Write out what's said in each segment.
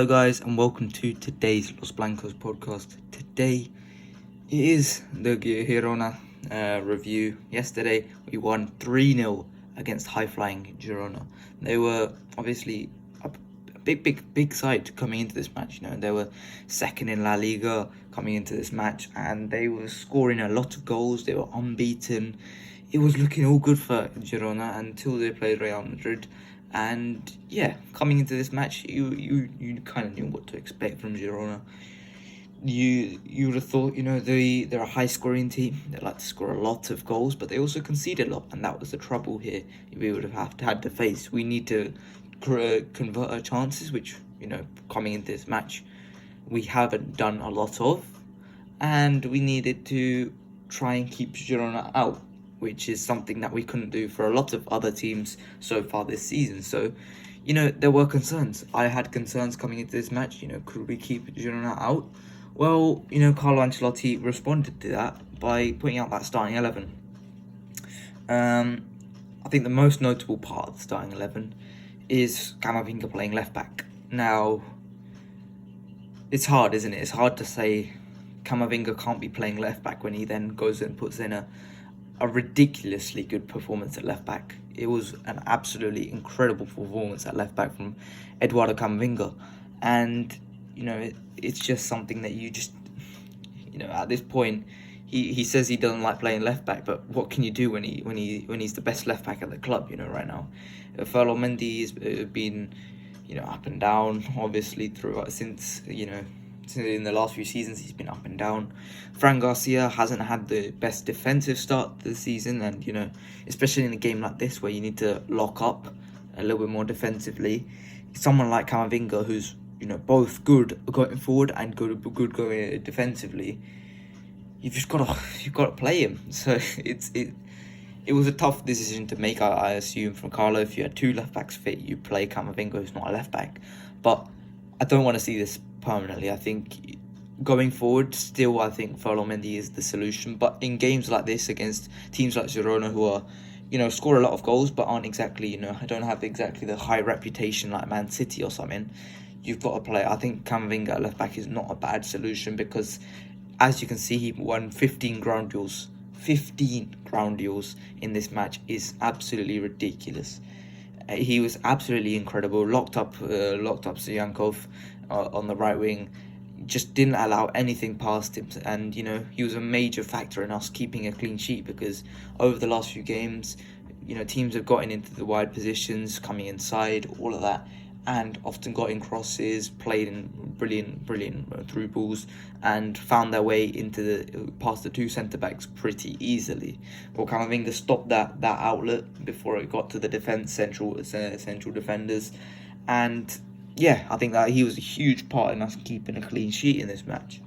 Hello guys and welcome to today's Los Blancos podcast. Today it is the Girona review. Yesterday we won 3-0 against high-flying Girona. They were obviously a big side coming into this match. They were second in La Liga coming into this match and they were scoring a lot of goals. They were unbeaten. It was looking all good for Girona until they played Real Madrid. And yeah, coming into this match, you kind of knew what to expect from Girona. You would have thought, they're a high scoring team. They like to score a lot of goals, but they also concede a lot, and that was the trouble here. We would have had to face. We need to convert our chances, which coming into this match, we haven't done a lot of, and we needed to try and keep Girona out, which is something that we couldn't do for a lot of other teams so far this season. So, there were concerns. I had concerns coming into this match. Could we keep Girona out? Well, Carlo Ancelotti responded to that by putting out that starting 11. I think the most notable part of the starting 11 is Camavinga playing left back. Now, it's hard, isn't it? It's hard to say Camavinga can't be playing left back when he then goes and puts in a ridiculously good performance at left back. It was an absolutely incredible performance at left back from Eduardo Camavinga, and it's just something that you just at this point he says he doesn't like playing left back, but what can you do when he's the best left back at the club right now? Valverde has been up and down obviously throughout since in the last few seasons. He's been up and down. Fran Garcia hasn't had the best defensive start to the season, and especially in a game like this where you need to lock up a little bit more defensively, someone like Camavinga, who's both good going forward and good going defensively, you've got to play him. So it was a tough decision to make, I assume, from Carlo. If you had two left backs fit, you play Camavinga, who's not a left back. But I don't want to see this permanently. I think going forward, still, I think Ferland Mendy is the solution. But in games like this against teams like Girona, who are, score a lot of goals, but aren't exactly, don't have exactly the high reputation like Man City or something, you've got to play. I think Camavinga at left back is not a bad solution because, as you can see, he won 15 ground duels. 15 ground duels in this match is absolutely ridiculous. He was absolutely incredible. Locked up Ziyankov on the right wing. Just didn't allow anything past him, and he was a major factor in us keeping a clean sheet, because over the last few games, teams have gotten into the wide positions, coming inside, all of that, and often got in crosses, played in brilliant through balls, and found their way past the two centre backs pretty easily. Well, Camavinga stopped that outlet before it got to the central defenders, and yeah, I think that he was a huge part in us keeping a clean sheet in this match.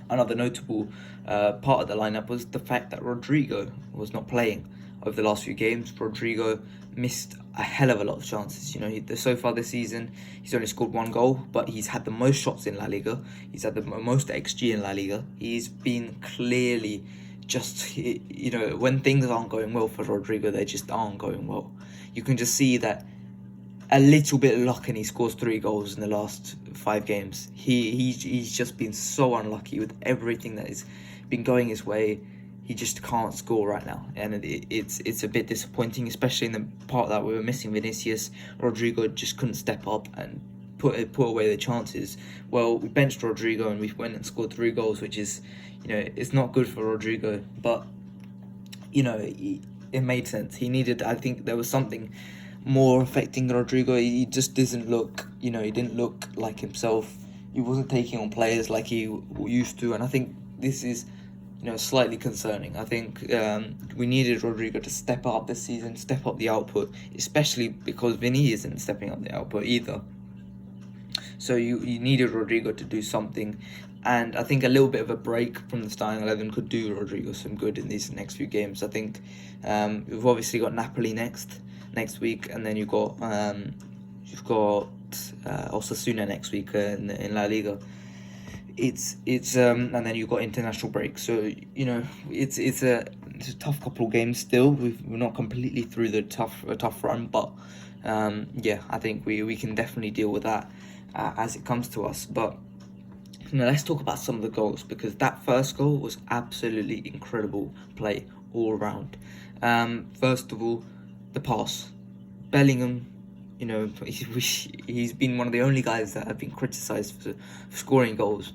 Another notable part of the lineup was the fact that Rodrigo was not playing. Over the last few games, Rodrigo missed a hell of a lot of chances. So far this season, he's only scored one goal, but he's had the most shots in La Liga. He's had the most XG in La Liga. He's been clearly just, when things aren't going well for Rodrigo, they just aren't going well. You can just see that a little bit of luck and he scores 3 goals in the last 5 games. He's just been so unlucky with everything that has been going his way. He just can't score right now, and it's a bit disappointing, especially in the part that we were missing Vinicius. Rodrigo just couldn't step up and put away the chances. Well, we benched Rodrigo and we went and scored 3 goals, which is, it's not good for Rodrigo, but it made sense. He needed, I think there was something more affecting Rodrigo. He just doesn't look, he didn't look like himself. He wasn't taking on players like he used to, and I think this is slightly concerning. I think we needed Rodrigo to step up this season, step up the output, especially because Vini isn't stepping up the output either. So you needed Rodrigo to do something, and I think a little bit of a break from the starting 11 could do Rodrigo some good in these next few games. I think we've obviously got Napoli next week, and then you've got Osasuna next week in La Liga. It's and then you've got international break, so it's a tough couple of games still. We're not completely through the tough run, but I think we can definitely deal with that. as it comes to us. But let's talk about some of the goals, because that first goal was absolutely incredible play all around. First of all, the pass. Bellingham, he's been one of the only guys that have been criticised for scoring goals,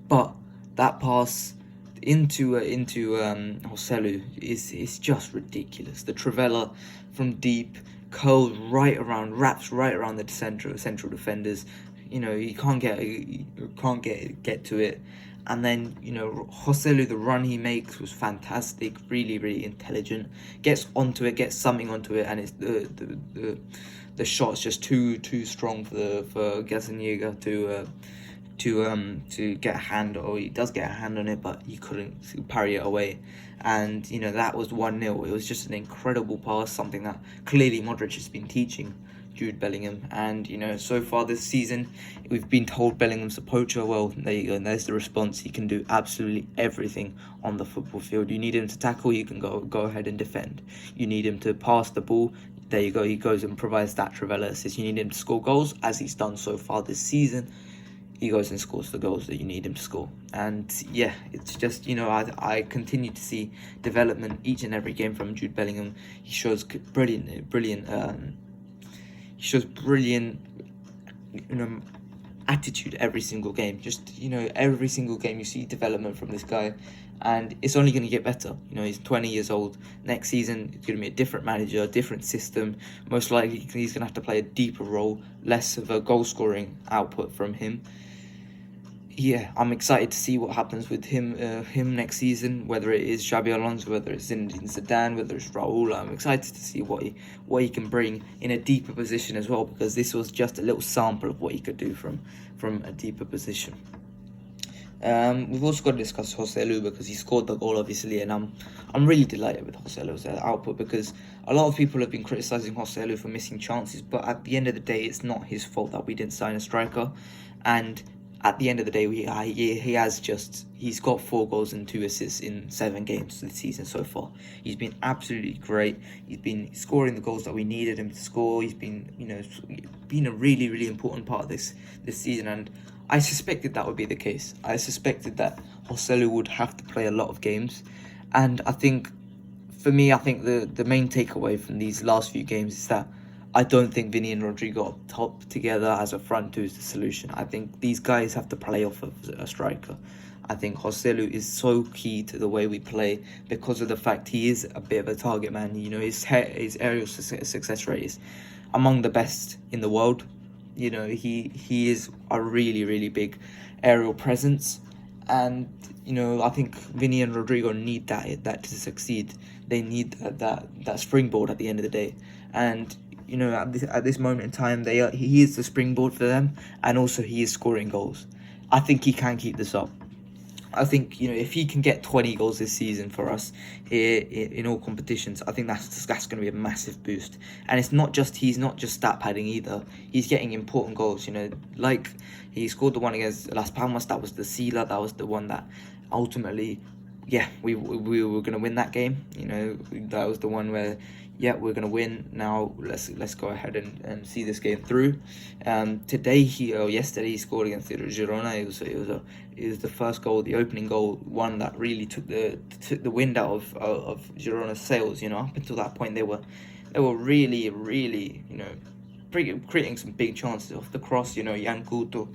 but that pass into Joselu is just ridiculous. The Trivela from deep curls wraps right around the central defenders. You can't get to it. And then, Joselu, the run he makes was fantastic, really, really intelligent. Gets onto it, gets something onto it, and it's the shot's just too strong for Gazaniga to get a hand, or he does get a hand on it, but he couldn't parry it away. And that was 1-0. It was just an incredible pass, something that clearly Modric has been teaching Jude Bellingham. And so far this season we've been told Bellingham's a poacher. Well, there you go, and there's the response. He can do absolutely everything on the football field. You need him to tackle, you can go ahead and defend. You need him to pass the ball, there you go, he goes and provides that Trivela assist. You need him to score goals, as he's done so far this season. He goes and scores the goals that you need him to score. And yeah, it's just, I continue to see development each and every game from Jude Bellingham. He shows brilliant attitude every single game. Just, every single game you see development from this guy, and it's only going to get better. He's 20 years old. Next season it's going to be a different manager, a different system. Most likely he's going to have to play a deeper role, less of a goal scoring output from him. Yeah, I'm excited to see what happens with him next season, whether it is Xabi Alonso, whether it's Zinedine Zidane, whether it's Raul. I'm excited to see what he can bring in a deeper position as well, because this was just a little sample of what he could do from a deeper position. We've also got to discuss Joselu, because he scored the goal, obviously, and I'm really delighted with Joselu's output, because a lot of people have been criticising Joselu for missing chances, but at the end of the day, it's not his fault that we didn't sign a striker. And at the end of the day, he's got 4 goals and 2 assists in 7 games this season so far. He's been absolutely great. He's been scoring the goals that we needed him to score. He's been, been a really, really important part of this season, and I suspected that would be the case. I suspected that Joselu would have to play a lot of games, and I think the main takeaway from these last few games is that I don't think Vini and Rodrigo up top together as a front two is the solution. I think these guys have to play off of a striker. I think Joselu is so key to the way we play, because of the fact he is a bit of a target man. His aerial success rate is among the best in the world. He is a really, really big aerial presence, and I think Vini and Rodrigo need that to succeed. They need that springboard at the end of the day, and at this moment in time, he is the springboard for them, and also he is scoring goals. I think he can keep this up. I think if he can get 20 goals this season for us in all competitions, I think that's going to be a massive boost. And he's not just stat padding either. He's getting important goals. Like he scored the one against Las Palmas. That was the sealer. That was the one that ultimately, we were going to win that game. That was the one where, we're going to win. Now let's go ahead and see this game through. Yesterday he scored against Girona. It was the first goal, the opening goal, one that really took the wind out of Girona's sails. Up until that point they were really, really, creating some big chances off the cross. Jan Couto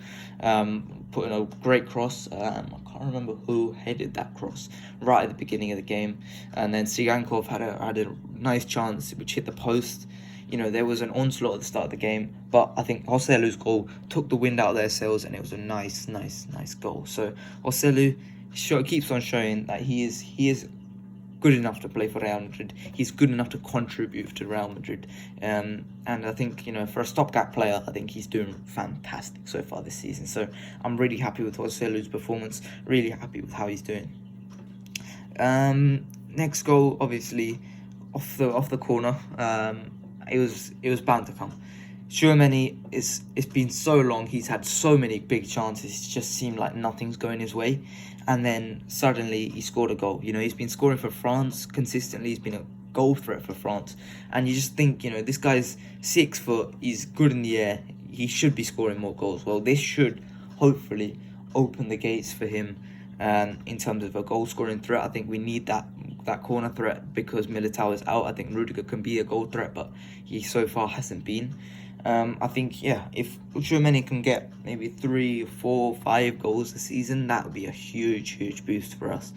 put in a great cross. I can't remember who headed that cross right at the beginning of the game, and then Sigankov had a nice chance which hit the post. There was an onslaught at the start of the game, but I think Joselu's goal took the wind out of their sails, and it was a nice goal. So Joselu keeps on showing that he is good enough to play for Real Madrid. He's good enough to contribute to Real Madrid, and I think for a stopgap player, I think he's doing fantastic so far this season. So I'm really happy with Joselu's performance. Really happy with how he's doing. Next goal, obviously, off the corner. It was bound to come. Tchouameni, it's been so long. He's had so many big chances. It just seemed like nothing's going his way, and then suddenly he scored a goal. He's been scoring for France consistently. He's been a goal threat for France, and you just think, this guy's 6 foot. He's good in the air. he should be scoring more goals. Well, this should hopefully open the gates for him in terms of a goal scoring threat. I think we need that corner threat because Militao is out. I think Rudiger can be a goal threat, but he so far hasn't been. I think, if Tchouameni can get maybe 3, 4, 5 goals a season, that would be a huge boost for us.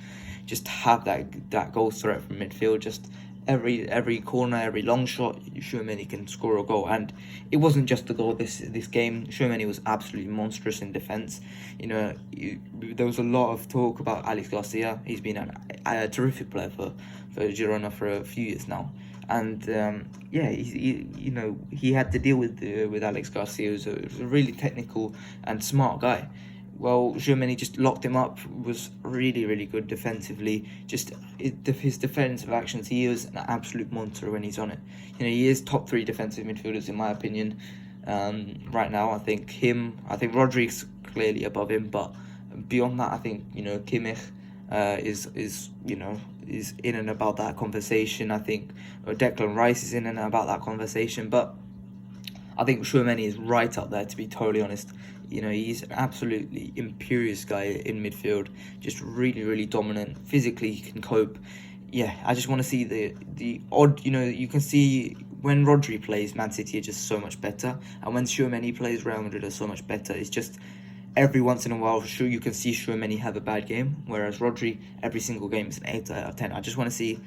Just to have that goal threat from midfield, just every corner, every long shot, Tchouameni can score a goal. And it wasn't just the goal this game. Tchouameni was absolutely monstrous in defence. There was a lot of talk about Alex Garcia. He's been a terrific player for Girona for a few years now. And he had to deal with Alex Garcia, who's a really technical and smart guy. Well, Tchouameni just locked him up, was really good defensively. Just his defensive actions, he is an absolute monster when he's on it. He is top 3 defensive midfielders in my opinion. Right now, I think Rodri's clearly above him, but beyond that, I think Kimmich is in and about that conversation. I think Declan Rice is in and about that conversation, but I think Tchouameni is right up there, to be totally honest. He's an absolutely imperious guy in midfield, just really dominant. Physically, he can cope. I just want to see the odd, you can see when Rodri plays, Man City are just so much better. And when Tchouameni plays, Real Madrid are so much better. It's just every once in a while, sure, you can see Tchouameni have a bad game, whereas Rodri, every single game is an 8 out of 10. I just want to see,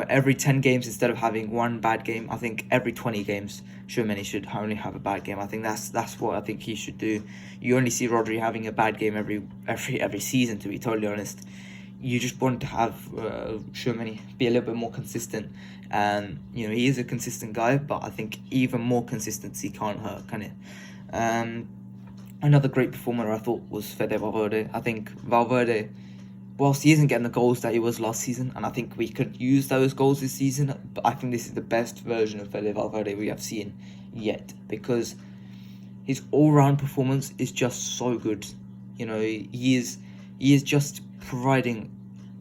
every 10 games, instead of having one bad game, I think every 20 games, Tchouameni should only have a bad game. I think that's what I think he should do. You only see Rodri having a bad game every season, to be totally honest. You just want to have Tchouameni be a little bit more consistent. And, he is a consistent guy, but I think even more consistency can't hurt, can it? Another great performer I thought was Fede Valverde. I think Valverde, whilst he isn't getting the goals that he was last season, and I think we could use those goals this season, but I think this is the best version of Fede Valverde we have seen yet, because his all-round performance is just so good. He is just providing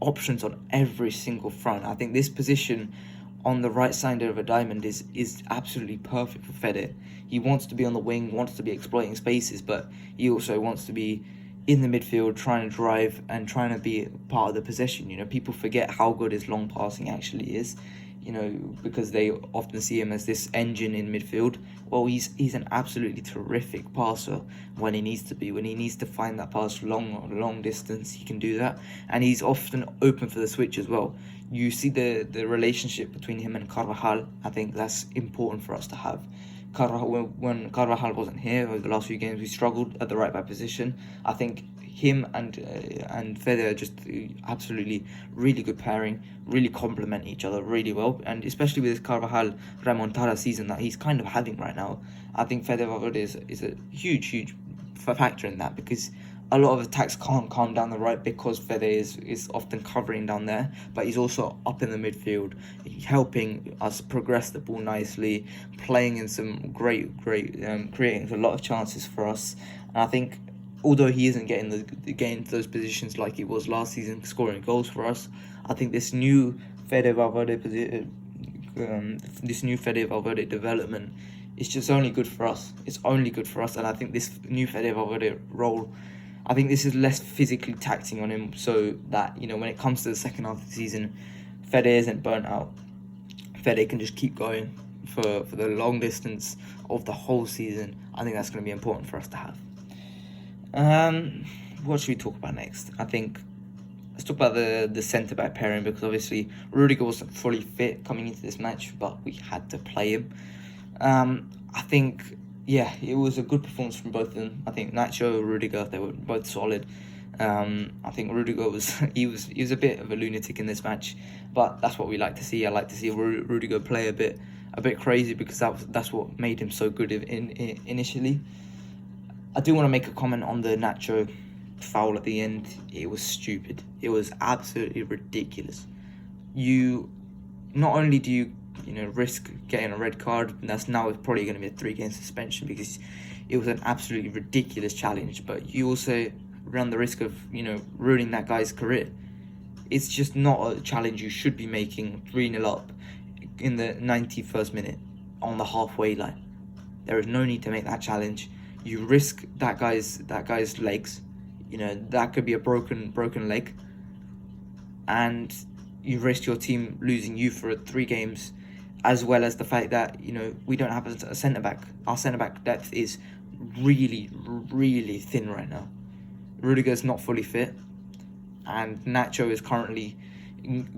options on every single front. I think this position on the right side of a diamond is absolutely perfect for Fede. He wants to be on the wing, wants to be exploiting spaces, but he also wants to be in the midfield, trying to drive and trying to be part of the possession. People forget how good his long passing actually is, because they often see him as this engine in midfield. Well, he's an absolutely terrific passer when he needs to be. When he needs to find that pass long distance, he can do that. And he's often open for the switch as well. You see the relationship between him and Carvajal. I think that's important for us to have. When Carvajal wasn't here over the last few games, we struggled at the right back position. I think him and Fede are just absolutely really good pairing, really complement each other really well, and especially with this Carvajal remontada season that he's kind of having right now, I think Fede Valverde is a huge factor in that, because a lot of attacks can't come down the right because Fede is often covering down there, but he's also up in the midfield, helping us progress the ball nicely, playing in some great creating a lot of chances for us. And I think although he isn't getting those positions like he was last season, scoring goals for us, I think this new Fede Valverde development is just only good for us. It's only good for us, and I think this new Fede Valverde role, I think this is less physically taxing on him, so that when it comes to the second half of the season, Fede isn't burnt out. Fede can just keep going for the long distance of the whole season. I think that's going to be important for us to have. What should we talk about next? I think let's talk about the centre-back pairing, because obviously Rudiger wasn't fully fit coming into this match, but we had to play him. I think, it was a good performance from both of them. I think Nacho, Rudiger, they were both solid. I think Rudiger was a bit of a lunatic in this match, but that's what we like to see. I like to see Rudiger play a bit crazy, because that's what made him so good initially. I do want to make a comment on the Nacho foul at the end. It was stupid. It was absolutely ridiculous. Not only do you risk getting a red card, and that's now probably going to be a 3-game suspension because it was an absolutely ridiculous challenge, but you also run the risk of ruining that guy's career. It's just not a challenge you should be making 3-0 up in the 91st minute on the halfway line. There is no need to make that challenge. You risk that guy's legs. You know, that could be a broken leg, and you risk your team losing you for 3 games, as well as the fact that, you know, we don't have a centre back. Our centre back depth is really, really thin right now. Rudiger's not fully fit, and Nacho is currently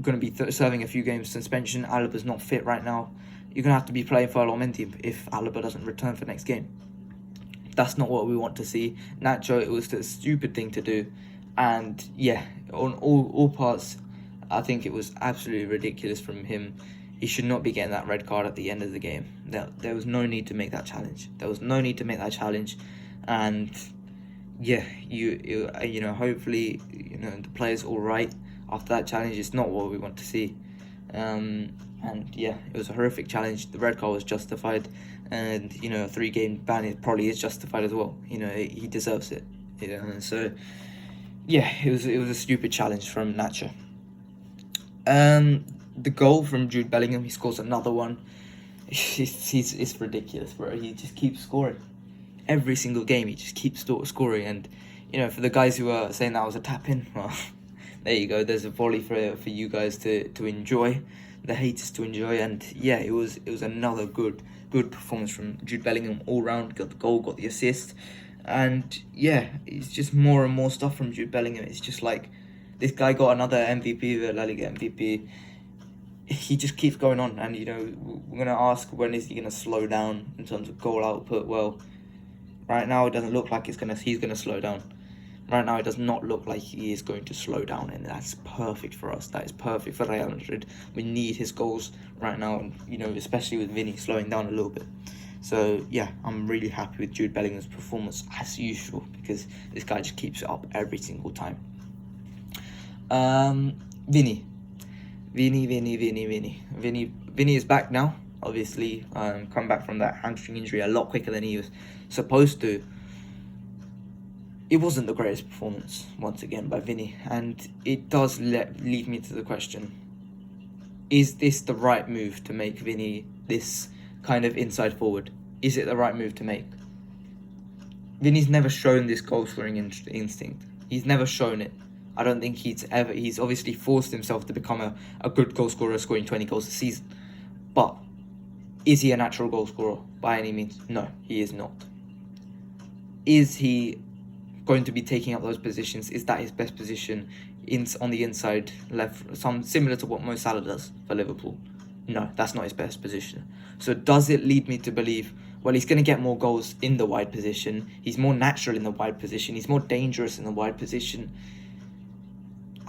going to be serving a few games suspension. Alaba's not fit right now. You're going to have to be playing for Lomenti if Alaba doesn't return for next game. That's not what we want to see. Nacho, it was a stupid thing to do. And yeah, on all parts, I think it was absolutely ridiculous from him. He should not be getting that red card at the end of the game. There was no need to make that challenge. And yeah, you know, hopefully, you know, the player's all right after that challenge. It's not what we want to see. And yeah, it was a horrific challenge. The red card was justified, and, you know, a 3-game ban, it probably is justified as well. You know, he deserves it. You know, and so yeah, it was a stupid challenge from Nacho. The goal from Jude Bellingham, he scores another one. It's ridiculous, bro. He just keeps scoring. Every single game, he just keeps scoring. And, you know, for the guys who are saying that was a tap-in, well, there you go. There's a volley for you guys to enjoy, the haters to enjoy. And yeah, it was another good performance from Jude Bellingham all round. Got the goal, got the assist. And yeah, it's just more and more stuff from Jude Bellingham. It's just like, this guy got another MVP, the La Liga MVP. He just keeps going on, and, you know, we're going to ask, when is he going to slow down in terms of goal output? Well, right now it doesn't look like he's going to slow down. Right now it does not look like he is going to slow down, and that's perfect for us. That is perfect for Real Madrid. We need his goals right now, and, you know, especially with Vini slowing down a little bit. So yeah, I'm really happy with Jude Bellingham's performance as usual, because this guy just keeps it up every single time. Vini is back now. Obviously, come back from that hamstring injury a lot quicker than he was supposed to. It wasn't the greatest performance once again by Vini, and it does lead me to the question: is this the right move to make Vini this kind of inside forward? Is it the right move to make? Vini's never shown this goal scoring instinct. He's never shown it. I don't think he's obviously forced himself to become a good goal scorer, scoring 20 goals a season. But is he a natural goal scorer by any means? No, he is not. Is he going to be taking up those positions? Is that his best position on the inside left, similar to what Mo Salah does for Liverpool? No, that's not his best position. So does it lead me to believe, well, he's going to get more goals in the wide position, he's more natural in the wide position, he's more dangerous in the wide position?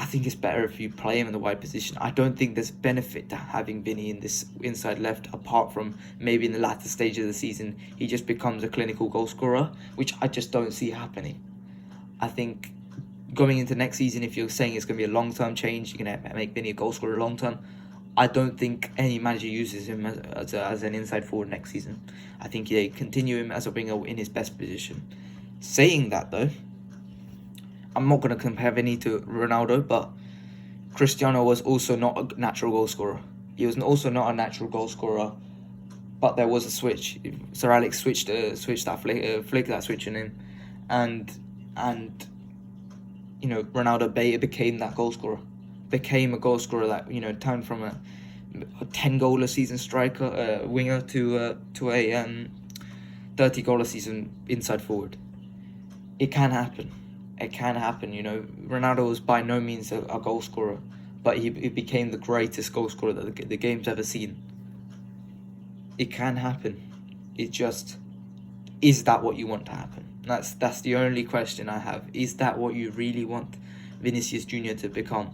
I think it's better if you play him in the wide position. I don't think there's benefit to having Vini in this inside left, apart from maybe in the latter stage of the season he just becomes a clinical goal scorer, which I just don't see happening. I think going into next season, if you're saying it's going to be a long-term change, you're going to make Vini a goal scorer long-term, I don't think any manager uses him as an inside forward next season. I think they continue him as a winger in his best position. Saying that, though, I'm not going to compare Vini to Ronaldo, but Cristiano was also not a natural goal scorer. He was also not a natural goal scorer, but there was a switch. Sir Alex switched that flick that switch in him, and you know, Ronaldo became that goal scorer, became a goal scorer that, you know, turned from a 10-goal a season striker winger to a 30-goal a season inside forward. It can happen. It can happen, you know. Ronaldo was by no means a goal scorer, but he became the greatest goal scorer that the game's ever seen. It can happen. It just, is that what you want to happen? That's the only question I have. Is that what you really want Vinicius Jr. to become?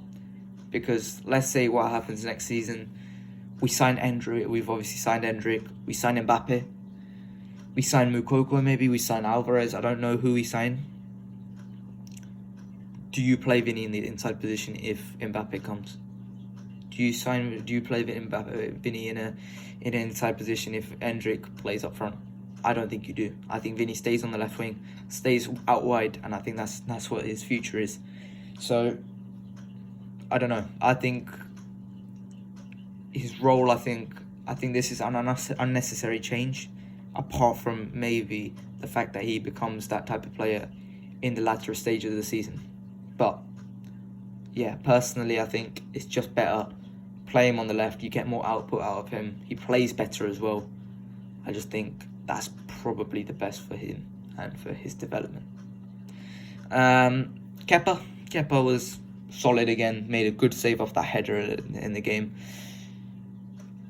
Because let's say what happens next season, we sign Endrick, we've obviously signed Endrick, we sign Mbappe, we sign Moukoko, maybe we sign Alvarez, I don't know who we sign. Do you play Vini in the inside position if Mbappe comes? Do you play Vini in an inside position if Endrick plays up front? I don't think you do. I think Vini stays on the left wing, stays out wide, and I think that's what his future is. So I don't know. I think his role, I think this is an unnecessary change apart from maybe the fact that he becomes that type of player in the latter stage of the season. But yeah, personally, I think it's just better. Play him on the left, you get more output out of him. He plays better as well. I just think that's probably the best for him and for his development. Kepa was solid again, made a good save off that header in the game.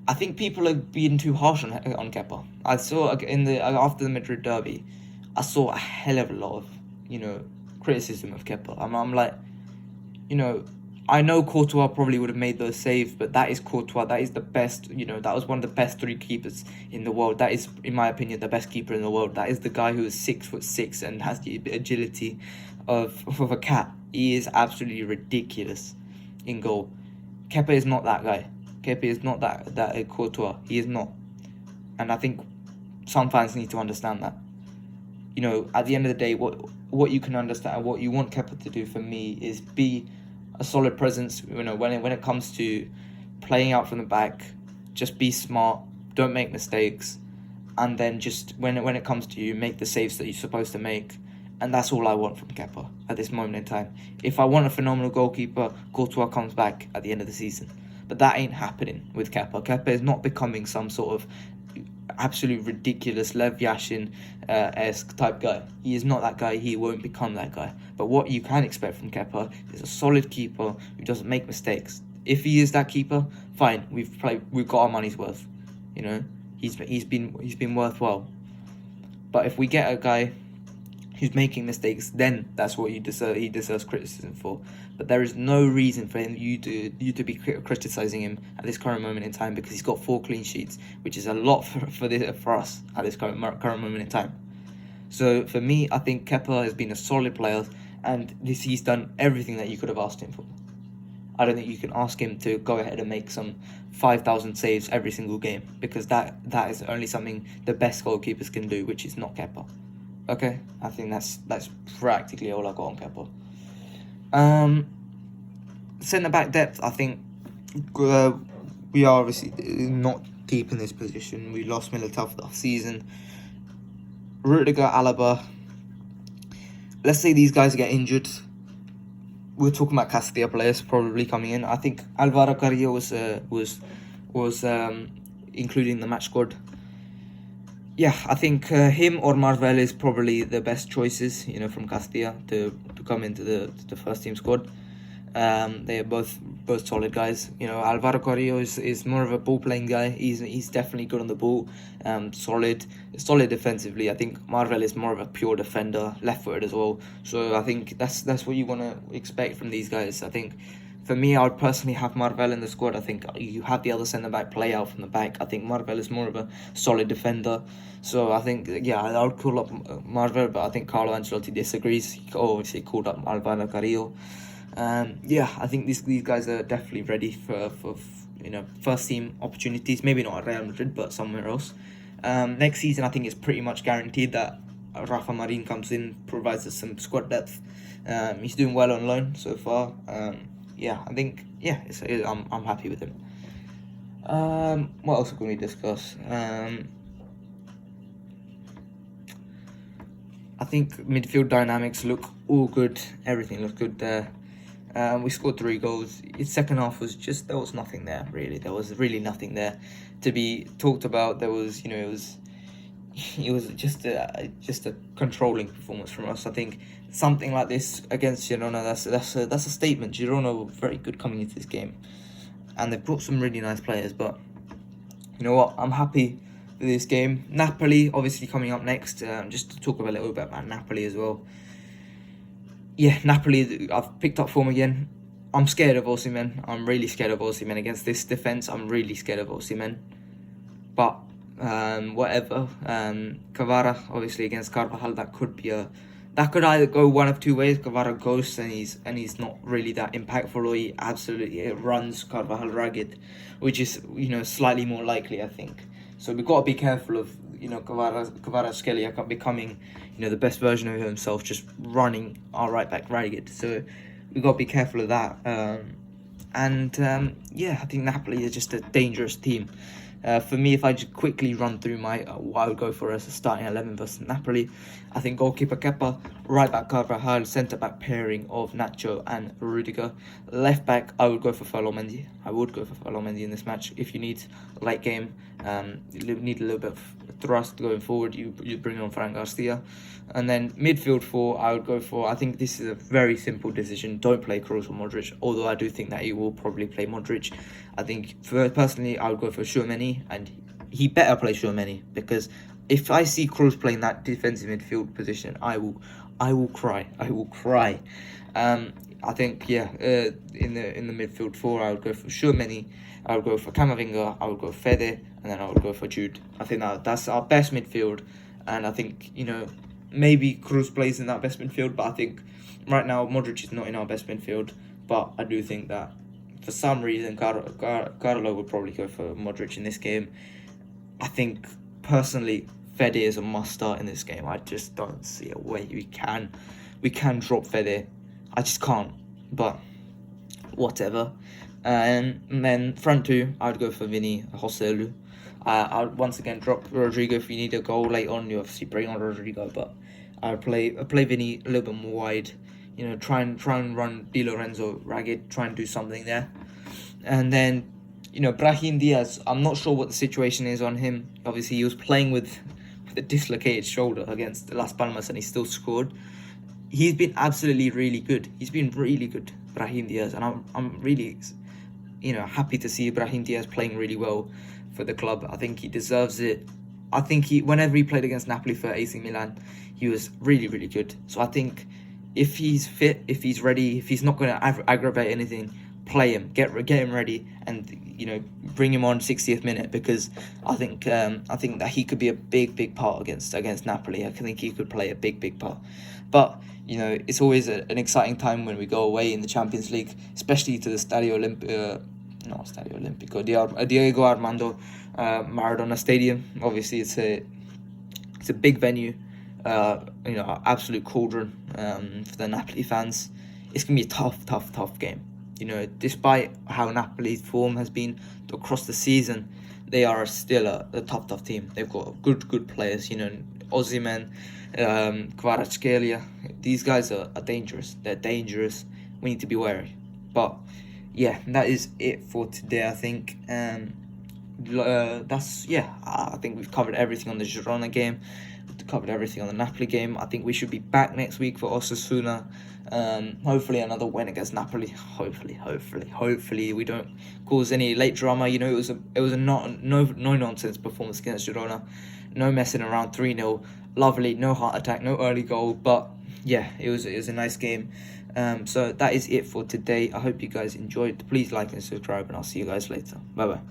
I think people are being too harsh on Kepa. I saw after the Madrid derby, I saw a hell of a lot of criticism of Kepa. I'm like, I know Courtois probably would have made those saves, but that is Courtois. That is the best. That was one of the best 3 keepers in the world. That is, in my opinion, the best keeper in the world. That is the guy who is 6'6" and has the agility of a cat. He is absolutely ridiculous in goal. Kepa is not that guy. Kepa is not that Courtois. He is not. And I think some fans need to understand that. At the end of the day, what you can understand, what you want Kepa to do for me is be a solid presence. When it comes to playing out from the back, just be smart, don't make mistakes, and then just when it comes to you, make the saves that you're supposed to make. And that's all I want from Kepa at this moment in time. If I want a phenomenal goalkeeper, Courtois comes back at the end of the season. But that ain't happening with Kepa. Kepa is not becoming some sort of absolute ridiculous Lev Yashin-esque type guy. He is not that guy. He won't become that guy. But what you can expect from Kepa is a solid keeper who doesn't make mistakes. If he is that keeper, fine. We've got our money's worth. He's been worthwhile. But if we get a guy who's making mistakes, then that's what he deserves criticism for. But there is no reason for you to be criticising him at this current moment in time, because he's got 4 clean sheets, which is a lot for us at this current moment in time. So for me, I think Kepa has been a solid player, and he's done everything that you could have asked him for. I don't think you can ask him to go ahead and make some 5,000 saves every single game, because that is only something the best goalkeepers can do, which is not Kepa. Okay, I think that's practically all I got on Kepa. Centre back depth, I think we are obviously not deep in this position. We lost Militao for the season. Rudiger, Alaba. Let's say these guys get injured. We're talking about Castilla players probably coming in. I think Alvaro Carrillo was including the match squad. Yeah, I think him or Marvel is probably the best choices, from Castilla to come into the first team squad. They are both solid guys. Alvaro Carrillo is more of a ball playing guy. He's definitely good on the ball. Solid defensively. I think Marvel is more of a pure defender, left footed as well. So I think that's what you want to expect from these guys. I think for me, I would personally have Marvel in the squad. I think you have the other centre back play out from the back. I think Marvel is more of a solid defender. So I think, I would call up Marvel, but I think Carlo Ancelotti disagrees. He obviously called up Alvaro Carrillo. I think these guys are definitely ready for first team opportunities. Maybe not at Real Madrid, but somewhere else. Next season, I think it's pretty much guaranteed that Rafa Marin comes in, provides us some squad depth. He's doing well on loan so far. I think I'm happy with him. What else can we discuss? I think midfield dynamics look all good. Everything looks good there. We scored 3 goals. Its second half was there was nothing there really. There was really nothing there to be talked about. There was it was just a controlling performance from us. I think something like this against Girona, that's a statement. Girona were very good coming into this game, and they've brought some really nice players. But you know what? I'm happy with this game. Napoli obviously coming up next. Just to talk a little bit about Napoli as well. Yeah, Napoli, I've picked up form again. I'm scared of Osimhen. I'm really scared of Osimhen against this defence. I'm really scared of Osimhen. But whatever. Kvara obviously against Carvajal, that could either go one of 2 ways. Kvara goes and he's not really that impactful, or he absolutely runs Carvajal ragged, which is slightly more likely, I think. So we've got to be careful of Kvaratskhelia becoming the best version of himself, just running our right back ragged. So we've got to be careful of that. I think Napoli is just a dangerous team. For me, if I just quickly run through my what I would go for as a starting 11 versus Napoli, I think goalkeeper Kepa, right back Carvajal, centre back pairing of Nacho and Rudiger. Left back, I would go for Mendy. I would go for Mendy in this match. If you need late game, you need a little bit of thrust going forward, you bring on Fran Garcia. And then midfield 4, I would go for, I think this is a very simple decision. Don't play Kroos or Modric, although I do think that he will probably play Modric. I think, personally, I would go for Tchouameni, and he better play Tchouameni, because if I see Kroos playing that defensive midfield position, I will cry. I will cry. I think, in the midfield 4, I would go for Tchouameni, I would go for Camavinga, I would go for Fede, and then I would go for Jude. I think that's our best midfield, and I think, maybe Kroos plays in that best midfield, but I think right now Modric is not in our best midfield. But I do think that for some reason Carlo would probably go for Modric in this game. I think personally Fede is a must start in this game. I just don't see a way we can drop Fede. I just can't. But whatever. And then front 2, I would go for Vini Role. I would once again drop Rodrigo. If you need a goal late on, you obviously bring on Rodrigo, but I would play Vini a little bit more wide. Try and run Di Lorenzo ragged. Try and do something there. And then, Brahim Diaz. I'm not sure what the situation is on him. Obviously, he was playing with a dislocated shoulder against Las Palmas, and he still scored. He's been absolutely really good. He's been really good, Brahim Diaz, and I'm really, happy to see Brahim Diaz playing really well for the club. I think he deserves it. I think whenever he played against Napoli for AC Milan, he was really, really good. So I think if he's fit, if he's ready, if he's not going to aggravate anything, play him, get him ready, and bring him on 60th minute, because I think that he could be a big part against Napoli. I think he could play a big part. But it's always an exciting time when we go away in the Champions League, especially to the Diego Armando Maradona Stadium. Obviously, it's a big venue, absolute cauldron for the Napoli fans. It's gonna be a tough game. Despite how Napoli's form has been across the season, they are still a tough team. They've got good players. Osimhen, Kvaratskhelia. These guys are dangerous. They're dangerous. We need to be wary. But yeah, that is it for today, I think. I think we've covered everything on the Girona game. We've covered everything on the Napoli game. I think we should be back next week for Osasuna. Hopefully another win against Napoli. Hopefully we don't cause any late drama. It was a no nonsense performance against Girona. No messing around. 3-0. Lovely. No heart attack. No early goal. But yeah, it was a nice game. So that is it for today. I hope you guys enjoyed. Please like and subscribe, and I'll see you guys later. Bye bye.